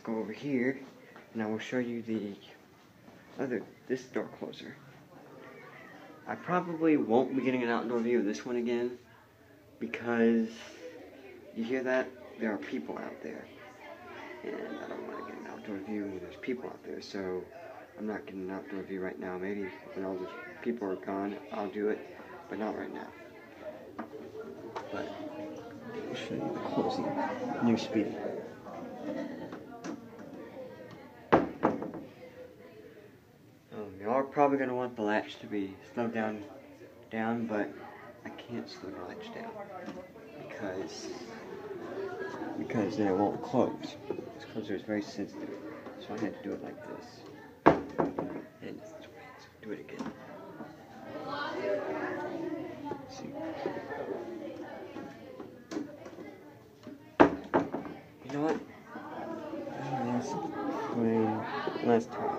go over here and I will show you this door closer. I probably won't be getting an outdoor view of this one again because, you hear that? There are people out there. And I don't want to get an outdoor view when there's people out there, so I'm not getting an outdoor view right now. Maybe when all those people are gone, I'll do it, but not right now. But I'll show you the closing new speed. Y'all are probably going to want the latch to be slowed down, but I can't slow the latch down because then it won't close. This closer is very sensitive, so I had to do it like this. And do it again. See. You know what? Let's explain last time.